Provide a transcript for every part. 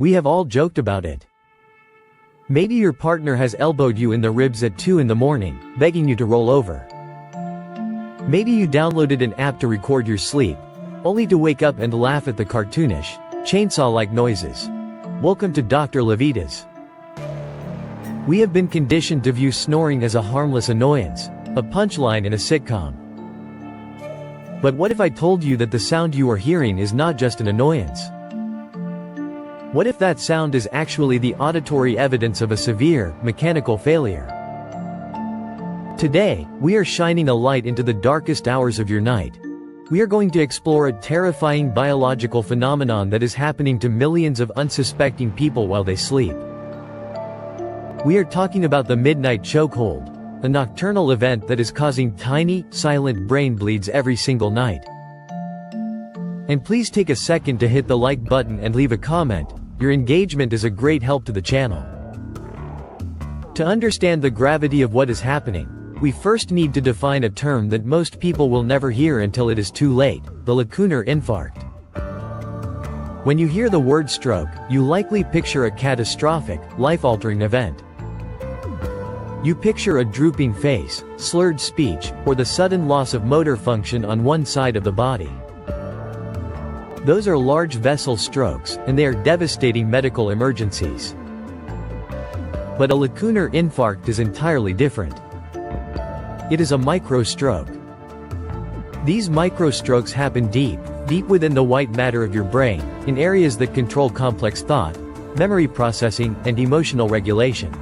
We have all joked about it. Maybe your partner has elbowed you in the ribs at 2 in the morning, begging you to roll over. Maybe you downloaded an app to record your sleep, only to wake up and laugh at the cartoonish, chainsaw-like noises. Welcome to Dr. Levitas. We have been conditioned to view snoring as a harmless annoyance, a punchline in a sitcom. But what if I told you that the sound you are hearing is not just an annoyance? What if that sound is actually the auditory evidence of a severe, mechanical failure? Today, we are shining a light into the darkest hours of your night. We are going to explore a terrifying biological phenomenon that is happening to millions of unsuspecting people while they sleep. We are talking about the midnight chokehold, a nocturnal event that is causing tiny, silent brain bleeds every single night. And please take a second to hit the like button and leave a comment. Your engagement is a great help to the channel. To understand the gravity of what is happening, we first need to define a term that most people will never hear until it is too late: the lacunar infarct. When you hear the word stroke, you likely picture a catastrophic, life-altering event. You picture a drooping face, slurred speech, or the sudden loss of motor function on one side of the body. Those are large vessel strokes, and they are devastating medical emergencies. But a lacunar infarct is entirely different. It is a microstroke. These microstrokes happen deep within the white matter of your brain, in areas that control complex thought, memory processing, and emotional regulation.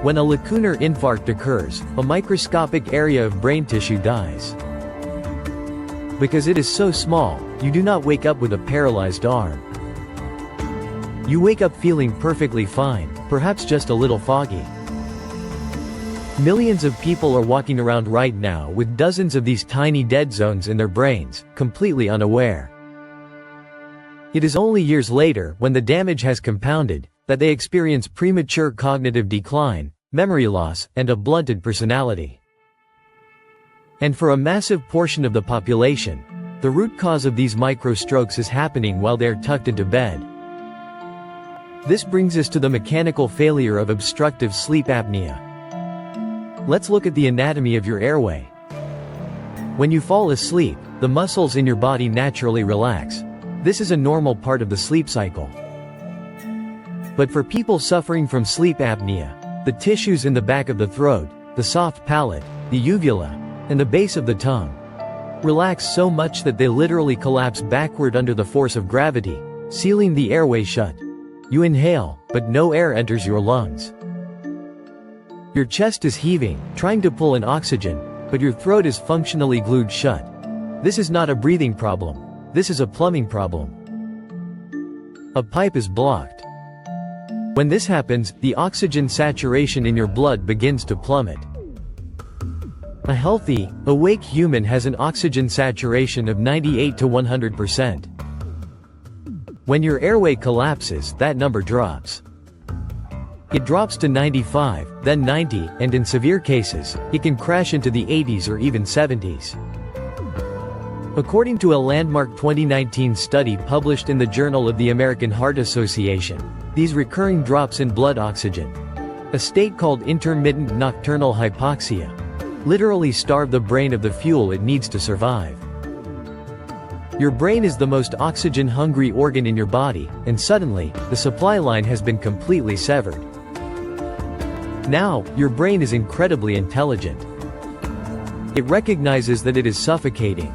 When a lacunar infarct occurs, a microscopic area of brain tissue dies. Because it is so small, you do not wake up with a paralyzed arm. You wake up feeling perfectly fine, perhaps just a little foggy. Millions of people are walking around right now with dozens of these tiny dead zones in their brains, completely unaware. It is only years later, when the damage has compounded, that they experience premature cognitive decline, memory loss, and a blunted personality. And for a massive portion of the population, the root cause of these microstrokes is happening while they are tucked into bed. This brings us to the mechanical failure of obstructive sleep apnea. Let's look at the anatomy of your airway. When you fall asleep, the muscles in your body naturally relax. This is a normal part of the sleep cycle. But for people suffering from sleep apnea, the tissues in the back of the throat, the soft palate, the uvula, and the base of the tongue relax so much that they literally collapse backward under the force of gravity, sealing the airway shut. You inhale, but no air enters your lungs. Your chest is heaving, trying to pull in oxygen, but your throat is functionally glued shut. This is not a breathing problem. This is a plumbing problem. A pipe is blocked. When this happens, the oxygen saturation in your blood begins to plummet. A healthy, awake human has an oxygen saturation of 98 to 100%. When your airway collapses, that number drops. It drops to 95, then 90, and in severe cases, it can crash into the 80s or even 70s. According to a landmark 2019 study published in the Journal of the American Heart Association, these recurring drops in blood oxygen, a state called intermittent nocturnal hypoxia, literally starve the brain of the fuel it needs to survive. Your brain is the most oxygen-hungry organ in your body, and suddenly, the supply line has been completely severed. Now, your brain is incredibly intelligent. It recognizes that it is suffocating.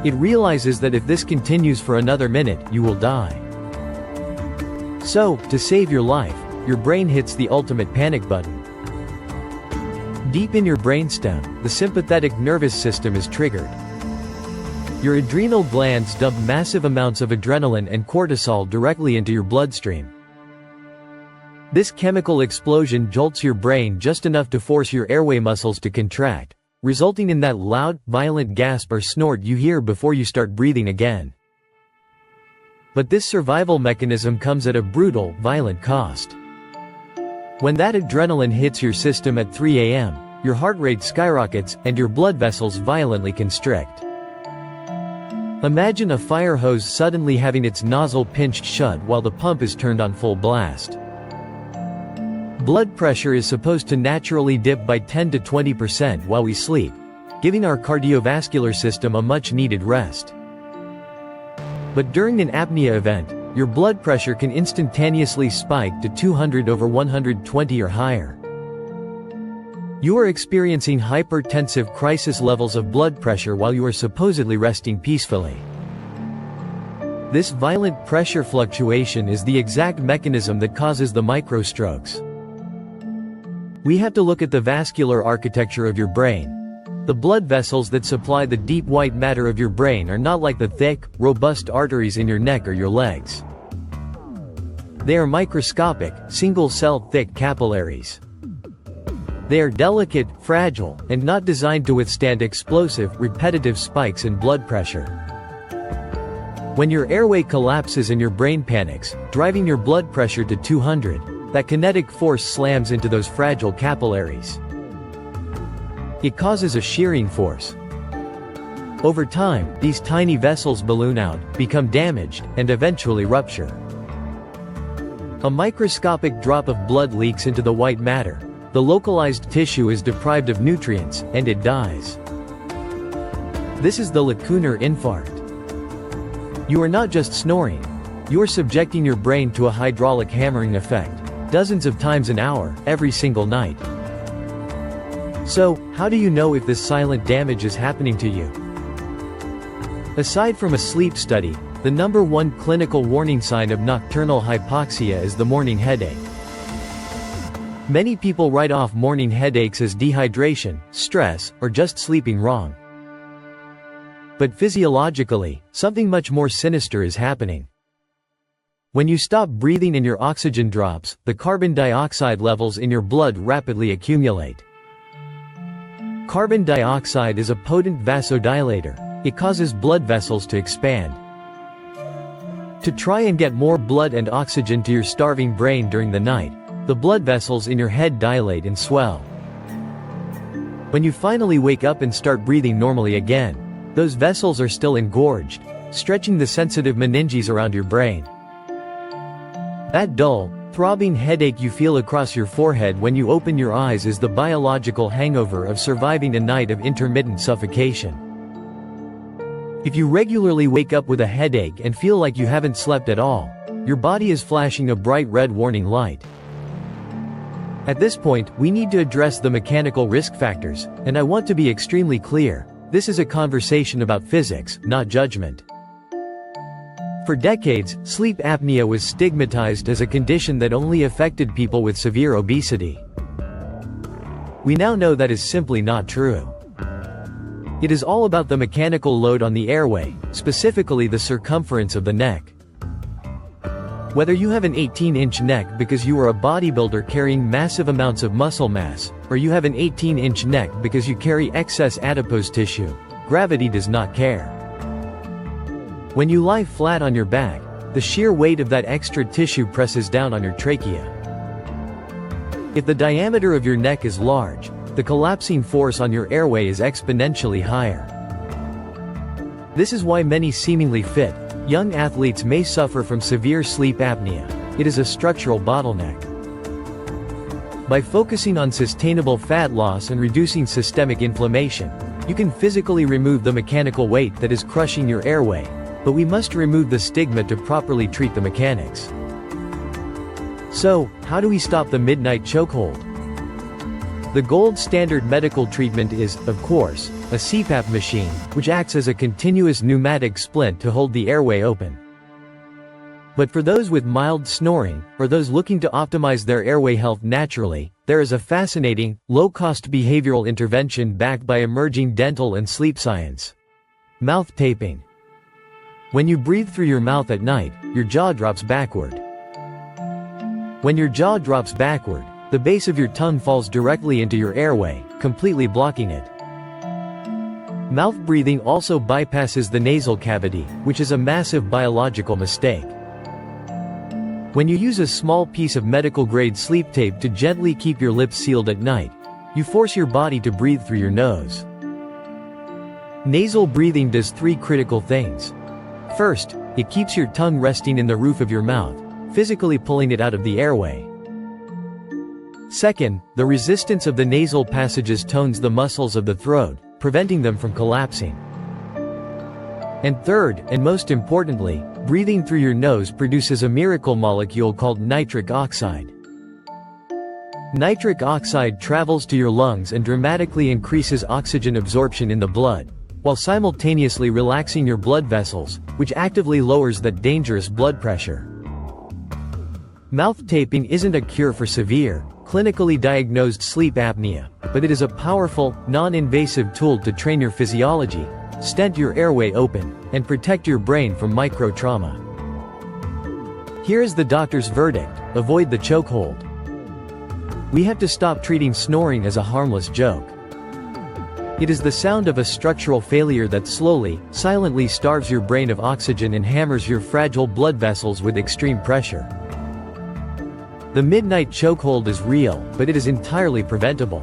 It realizes that if this continues for another minute, you will die. So, to save your life, your brain hits the ultimate panic button. Deep in your brainstem, the sympathetic nervous system is triggered. Your adrenal glands dump massive amounts of adrenaline and cortisol directly into your bloodstream. This chemical explosion jolts your brain just enough to force your airway muscles to contract, resulting in that loud, violent gasp or snort you hear before you start breathing again. But this survival mechanism comes at a brutal, violent cost. When that adrenaline hits your system at 3 a.m., your heart rate skyrockets, and your blood vessels violently constrict. Imagine a fire hose suddenly having its nozzle pinched shut while the pump is turned on full blast. Blood pressure is supposed to naturally dip by 10 to 20% while we sleep, giving our cardiovascular system a much-needed rest. But during an apnea event, your blood pressure can instantaneously spike to 200/120 or higher. You are experiencing hypertensive crisis levels of blood pressure while you are supposedly resting peacefully. This violent pressure fluctuation is the exact mechanism that causes the microstrokes. We have to look at the vascular architecture of your brain. The blood vessels that supply the deep white matter of your brain are not like the thick, robust arteries in your neck or your legs. They are microscopic, single-cell thick capillaries. They are delicate, fragile, and not designed to withstand explosive, repetitive spikes in blood pressure. When your airway collapses and your brain panics, driving your blood pressure to 200, that kinetic force slams into those fragile capillaries. It causes a shearing force. Over time, these tiny vessels balloon out, become damaged, and eventually rupture. A microscopic drop of blood leaks into the white matter. The localized tissue is deprived of nutrients, and it dies. This is the lacunar infarct. You are not just snoring. You are subjecting your brain to a hydraulic hammering effect, dozens of times an hour, every single night. So, how do you know if this silent damage is happening to you? Aside from a sleep study, the #1 clinical warning sign of nocturnal hypoxia is the morning headache. Many people write off morning headaches as dehydration, stress, or just sleeping wrong. But physiologically, something much more sinister is happening. When you stop breathing and your oxygen drops, the carbon dioxide levels in your blood rapidly accumulate. Carbon dioxide is a potent vasodilator. It causes blood vessels to expand. To try and get more blood and oxygen to your starving brain during the night, the blood vessels in your head dilate and swell. When you finally wake up and start breathing normally again, those vessels are still engorged, stretching the sensitive meninges around your brain. That dull, throbbing headache you feel across your forehead when you open your eyes is the biological hangover of surviving a night of intermittent suffocation. If you regularly wake up with a headache and feel like you haven't slept at all, your body is flashing a bright red warning light. At this point, we need to address the mechanical risk factors, and I want to be extremely clear. This is a conversation about physics, not judgment. For decades, sleep apnea was stigmatized as a condition that only affected people with severe obesity. We now know that is simply not true. It is all about the mechanical load on the airway, specifically the circumference of the neck. Whether you have an 18-inch neck because you are a bodybuilder carrying massive amounts of muscle mass, or you have an 18-inch neck because you carry excess adipose tissue, gravity does not care. When you lie flat on your back, the sheer weight of that extra tissue presses down on your trachea. If the diameter of your neck is large, the collapsing force on your airway is exponentially higher. This is why many seemingly fit, young athletes may suffer from severe sleep apnea. It is a structural bottleneck. By focusing on sustainable fat loss and reducing systemic inflammation, you can physically remove the mechanical weight that is crushing your airway, but we must remove the stigma to properly treat the mechanics. So, how do we stop the midnight chokehold? The gold standard medical treatment is, of course, a CPAP machine, which acts as a continuous pneumatic splint to hold the airway open. But for those with mild snoring, or those looking to optimize their airway health naturally, there is a fascinating, low-cost behavioral intervention backed by emerging dental and sleep science. Mouth taping. When you breathe through your mouth at night, your jaw drops backward. When your jaw drops backward, the base of your tongue falls directly into your airway, completely blocking it. Mouth breathing also bypasses the nasal cavity, which is a massive biological mistake. When you use a small piece of medical-grade sleep tape to gently keep your lips sealed at night, you force your body to breathe through your nose. Nasal breathing does three critical things. First, it keeps your tongue resting in the roof of your mouth, physically pulling it out of the airway. Second, the resistance of the nasal passages tones the muscles of the throat, preventing them from collapsing. And third, and most importantly, breathing through your nose produces a miracle molecule called nitric oxide. Nitric oxide travels to your lungs and dramatically increases oxygen absorption in the blood, while simultaneously relaxing your blood vessels, which actively lowers that dangerous blood pressure. Mouth taping isn't a cure for severe, clinically diagnosed sleep apnea, but it is a powerful, non-invasive tool to train your physiology, stent your airway open, and protect your brain from micro-trauma. Here is the doctor's verdict: avoid the chokehold. We have to stop treating snoring as a harmless joke. It is the sound of a structural failure that slowly, silently starves your brain of oxygen and hammers your fragile blood vessels with extreme pressure. The midnight chokehold is real, but it is entirely preventable.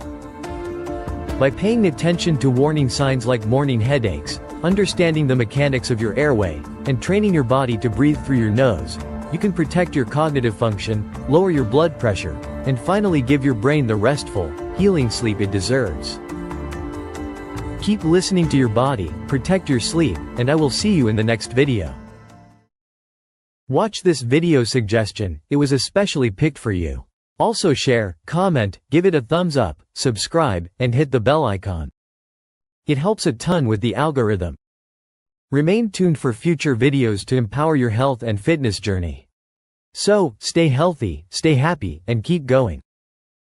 By paying attention to warning signs like morning headaches, understanding the mechanics of your airway, and training your body to breathe through your nose, you can protect your cognitive function, lower your blood pressure, and finally give your brain the restful, healing sleep it deserves. Keep listening to your body, protect your sleep, and I will see you in the next video. Watch this video suggestion, it was especially picked for you. Also share, comment, give it a thumbs up, subscribe, and hit the bell icon. It helps a ton with the algorithm. Remain tuned for future videos to empower your health and fitness journey. So, stay healthy, stay happy, and keep going.